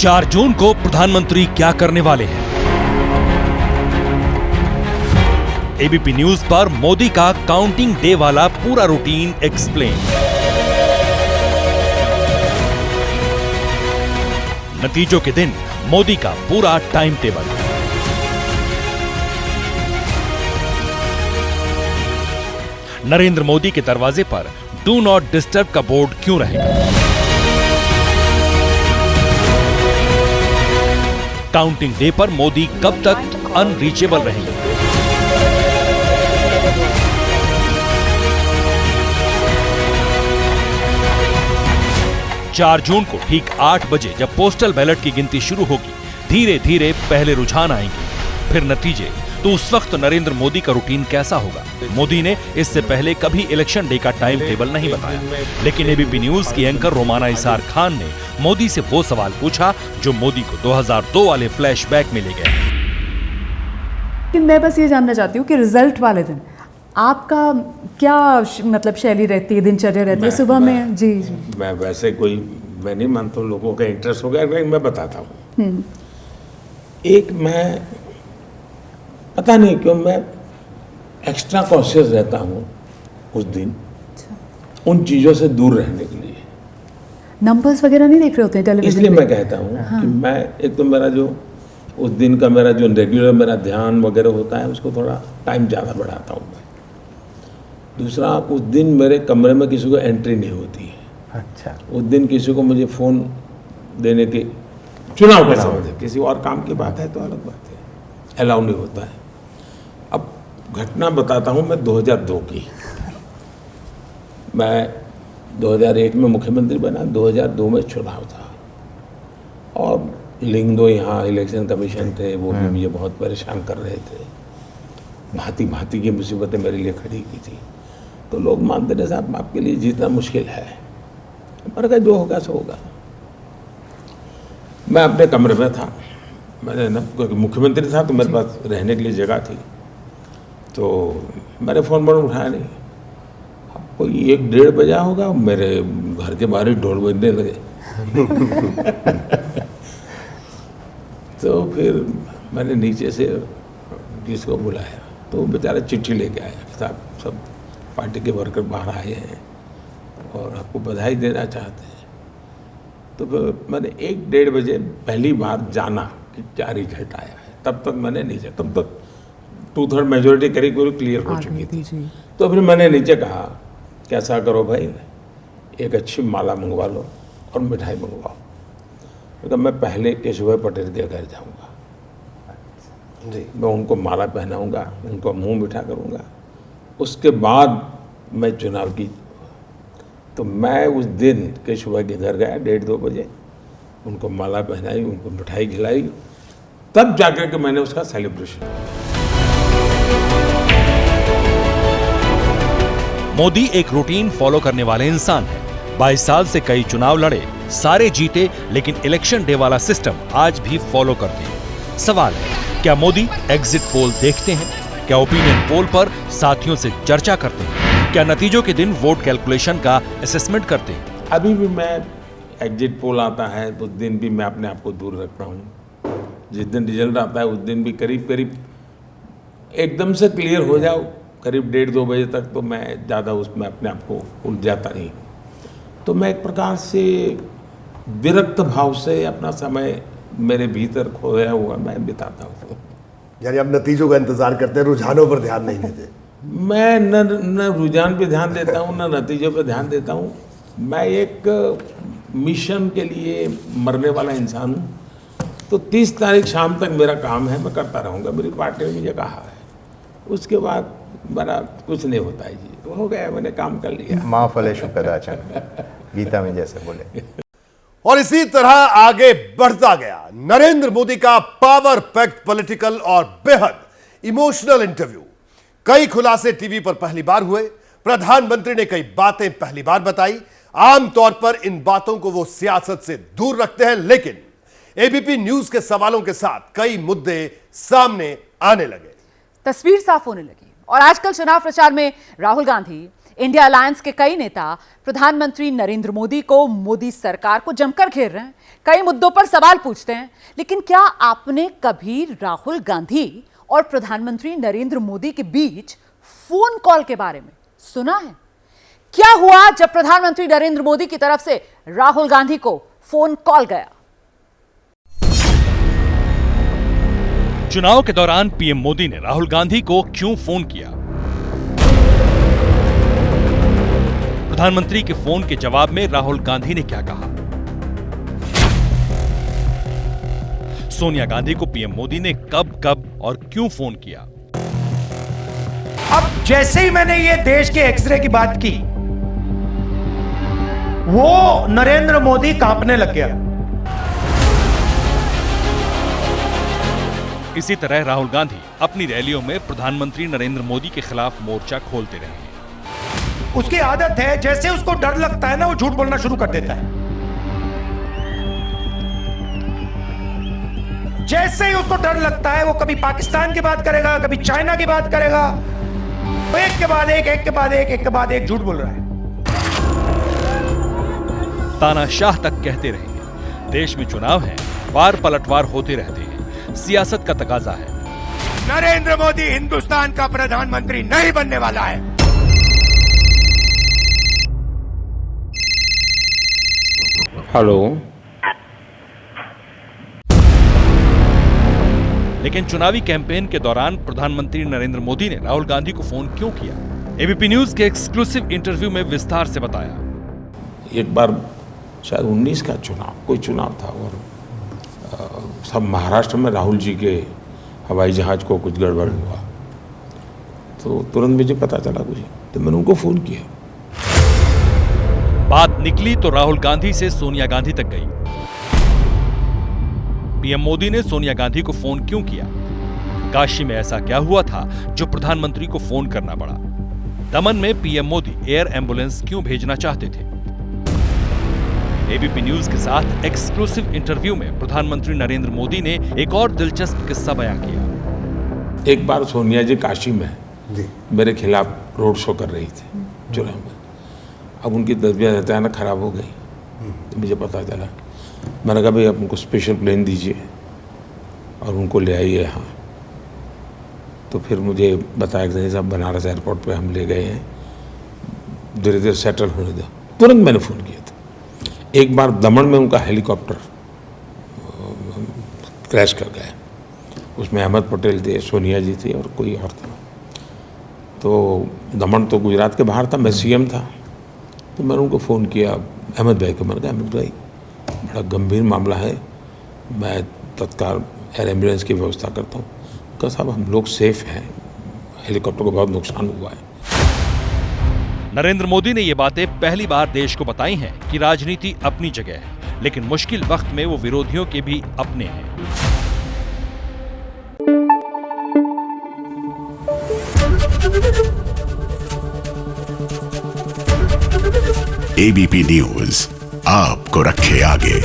4 जून को प्रधानमंत्री क्या करने वाले हैं? एबीपी न्यूज पर मोदी का काउंटिंग डे वाला पूरा रूटीन एक्सप्लेन। नतीजों के दिन मोदी का पूरा टाइम टेबल। नरेंद्र मोदी के दरवाजे पर डू नॉट डिस्टर्ब का बोर्ड क्यों रहेगा? काउंटिंग डे पर मोदी कब तक अनरीचेबल रहेंगे? चार जून को ठीक 8 बजे जब पोस्टल बैलेट की गिनती शुरू होगी, धीरे धीरे पहले रुझान आएंगे, फिर नतीजे। तो उस वक्त नरेंद्र मोदी का रूटीन कैसा होगा? मोदी ने इससे पहले कभी इलेक्शन डे का टाइम टेबल नहीं बताया, लेकिन एबीपी न्यूज की एंकर रोमाना इसार खान ने मोदी से वो सवाल पूछा जो मोदी को 2002 वाले फ्लैशबैक में ले गए। मैं बस ये जानना चाहती हूँ कि रिजल्ट वाले दिन आपका क्या मतलब शैली रहती है, दिनचर्या रहती है सुबह में? जी जी। मैं वैसे मैं नहीं मानता हूँ, लोगों का इंटरेस्ट हो गया, मैं बताता हूँ। एक मैं पता नहीं क्यों मैं एक्स्ट्रा कॉन्शियस रहता हूँ उस दिन, उन चीज़ों से दूर रहने के लिए। नंबर्स वगैरह नहीं देख रहे होते हैं टेलीविजन? इसलिए मैं कहता हूँ कि मैं एक तो मेरा जो उस दिन का मेरा जो रेगुलर मेरा ध्यान वगैरह होता है उसको थोड़ा टाइम ज़्यादा बढ़ाता हूँ मैं। दूसरा, उस दिन मेरे कमरे में किसी को एंट्री नहीं होती है। अच्छा। उस दिन किसी को मुझे फ़ोन देने के चुनाव के समय, किसी और काम की बात है तो अलग बात है, अलाउ नहीं होता है। अब घटना बताता हूँ मैं 2002 की। मैं 2001 में मुख्यमंत्री बना, 2002 में चुनाव था और लिंग दो यहाँ इलेक्शन कमीशन थे, वो भी मुझे बहुत परेशान कर रहे थे। भांति भांति की मुसीबतें मेरे लिए खड़ी की थी। तो लोग मानते थे साहब आपके लिए जीतना मुश्किल है। मैंने कहा जो होगा सो होगा। मैं अपने कमरे में था, मैंने ना क्योंकि मुख्यमंत्री था तो मेरे पास रहने के लिए जगह थी, तो मैंने फ़ोन उठाया नहीं। अब कोई 1-1:30 बजा होगा, मेरे घर के बाहर ही ढोल बजने लगे। तो फिर मैंने नीचे से किसको बुलाया, तो वो बेचारा चिट्ठी लेके आया, साहब सब पार्टी के वर्कर बाहर आए हैं और आपको बधाई देना चाहते हैं। तो फिर मैंने 1-1:30 बजे पहली बार जाना कि क्या रिजल्ट आया है। तब तक मैंने नीचे, तब तक 2/3 मेजोरिटी करीब क्लियर हो चुकी थी। तो फिर मैंने नीचे कहा कि ऐसा करो भाई, एक अच्छी माला मंगवा लो और मिठाई मंगवाओ, क्योंकि मैं पहले केशव पटेल के घर जाऊँगा जी, मैं उनको माला पहनाऊँगा, उनको मुँह मीठा करूँगा, उसके बाद मैं चुनाव की। तो मैं उस दिन केशव के घर गया 1:30-2 बजे, उनको माला पहनाई, उनको मिठाई खिलाई, तब जाकर के मैंने उसका सेलिब्रेशन। मोदी एक रूटीन फॉलो करने वाले इंसान हैं। 22 साल से कई चुनाव लड़े, सारे जीते, लेकिन इलेक्शन डे वाला सिस्टम आज भी फॉलो करते हैं। सवाल है, क्या मोदी एग्जिट पोल देखते हैं? क्या ओपिनियन पोल पर साथियों से चर्चा करते हैं? क्या नतीजों के दिन वोट कैलकुलेशन का असेसमेंट करते हैं? अभी भी मैं एग्जिट पोल आता है तो उस दिन भी मैं अपने आप को दूर रखता हूँ। जिस दिन रिजल्ट आता है उस दिन भी करीब करीब एकदम से क्लियर हो जाओ, करीब 1:30-2 बजे तक तो मैं ज़्यादा उसमें अपने आप को उलझाता नहीं हूँ। तो मैं एक प्रकार से विरक्त भाव से अपना समय मेरे भीतर खोया हुआ मैं बिताता हूँ। यानी आप नतीजों का इंतजार करते हैं, रुझानों पर ध्यान नहीं देते? मैं न रुझान पे ध्यान देता हूँ, न नतीजों पे ध्यान देता हूँ। मैं एक मिशन के लिए मरने वाला इंसान हूँ। तो 30 तारीख शाम तक मेरा काम है, मैं करता रहूँगा, मेरी पार्टी ने मुझे कहा है। उसके बाद मेरा कुछ नहीं होता है जी, तो हो गया, मैंने काम कर लिया। माँ फलेषु कदाचन, गीता में जैसे बोले। और इसी तरह आगे बढ़ता गया नरेंद्र मोदी का पावर पैक्ड पॉलिटिकल और बेहद इमोशनल इंटरव्यू। कई खुलासे टीवी पर पहली बार हुए, प्रधानमंत्री ने कई बातें पहली बार बताई। आमतौर पर इन बातों को वो सियासत से दूर रखते हैं, लेकिन एबीपी न्यूज के सवालों के साथ कई मुद्दे सामने आने लगे, तस्वीर साफ होने लगी। और आजकल चुनाव प्रचार में राहुल गांधी इंडिया अलायंस के कई नेता प्रधानमंत्री नरेंद्र मोदी को, मोदी सरकार को जमकर घेर रहे हैं, कई मुद्दों पर सवाल पूछते हैं। लेकिन क्या आपने कभी राहुल गांधी और प्रधानमंत्री नरेंद्र मोदी के बीच फोन कॉल के बारे में सुना है? क्या हुआ जब प्रधानमंत्री नरेंद्र मोदी की तरफ से राहुल गांधी को फोन कॉल गया? चुनाव के दौरान पीएम मोदी ने राहुल गांधी को क्यों फोन किया? प्रधानमंत्री के फोन के जवाब में राहुल गांधी ने क्या कहा? सोनिया गांधी को पीएम मोदी ने कब और क्यों फोन किया? अब जैसे ही मैंने ये देश के एक्सरे की बात की, वो नरेंद्र मोदी कांपने लग गया। इसी तरह राहुल गांधी अपनी रैलियों में प्रधानमंत्री नरेंद्र मोदी के खिलाफ मोर्चा खोलते रहे हैं। उसकी आदत है, जैसे उसको डर लगता है ना, वो झूठ बोलना शुरू कर देता है। जैसे ही उसको डर लगता है, वो कभी पाकिस्तान की बात करेगा, कभी चाइना की बात करेगा। तो एक के बाद एक झूठ बोल रहा है। तानाशाह तक कहते रहेंगे। देश में चुनाव है, वार पलटवार होते रहते हैं, सियासत का तकाजा है। नरेंद्र मोदी हिंदुस्तान का प्रधानमंत्री नहीं बनने वाला है। हेलो। लेकिन चुनावी कैंपेन के दौरान प्रधानमंत्री नरेंद्र मोदी ने राहुल गांधी को फोन क्यों किया? एबीपी न्यूज के एक्सक्लूसिव इंटरव्यू में विस्तार से बताया। एक बार शायद 19 का कोई चुनाव था और सब महाराष्ट्र में राहुल जी के हवाई जहाज को कुछ गड़बड़ हुआ, तो तुरंत मुझे पता चला कुछ, तो मैंने उनको फ़ोन किया। बात निकली तो राहुल गांधी से सोनिया गांधी तक गई। पीएम मोदी ने सोनिया गांधी को फोन क्यों किया? काशी में ऐसा क्या हुआ था जो प्रधानमंत्री को फोन करना पड़ा? दमन में पीएम मोदी एयर एम्बुलेंस क्यों भेजना चाहते थे? एबीपी न्यूज के साथ एक्सक्लूसिव इंटरव्यू में प्रधानमंत्री नरेंद्र मोदी ने एक और दिलचस्प किस्सा बयां किया। एक बार सोनिया जी काशी में मेरे खिलाफ रोड शो कर रही थी चुनाव में। अब उनकी तबीयत अचानक खराब हो गई, तो मुझे पता चला। मैंने कहा भाई आप उनको स्पेशल प्लेन दीजिए और उनको ले आइए यहाँ। तो फिर मुझे बताया कि साहब बनारस एयरपोर्ट पे हम ले गए हैं, धीरे धीरे सेटल होने दो। तुरंत मैंने फ़ोन किया था। एक बार दमन में उनका हेलीकॉप्टर क्रैश कर गया, उसमें अहमद पटेल थे, सोनिया जी थी और कोई और था। तो दमन तो गुजरात के बाहर था, मैं सीएम था, तो मैंने उनको फ़ोन किया अहमद भाई को। मैंने कहा अहमद भाई बड़ा गंभीर मामला है, मैं तत्काल एयर एम्बुलेंस की व्यवस्था करता हूँ। कहा साहब हम लोग सेफ हैं, हेलीकॉप्टर को बहुत नुकसान हुआ है। नरेंद्र मोदी ने ये बातें पहली बार देश को बताई हैं कि राजनीति अपनी जगह है, लेकिन मुश्किल वक्त में वो विरोधियों के भी अपने हैं। एबीपी न्यूज आपको रखे आगे।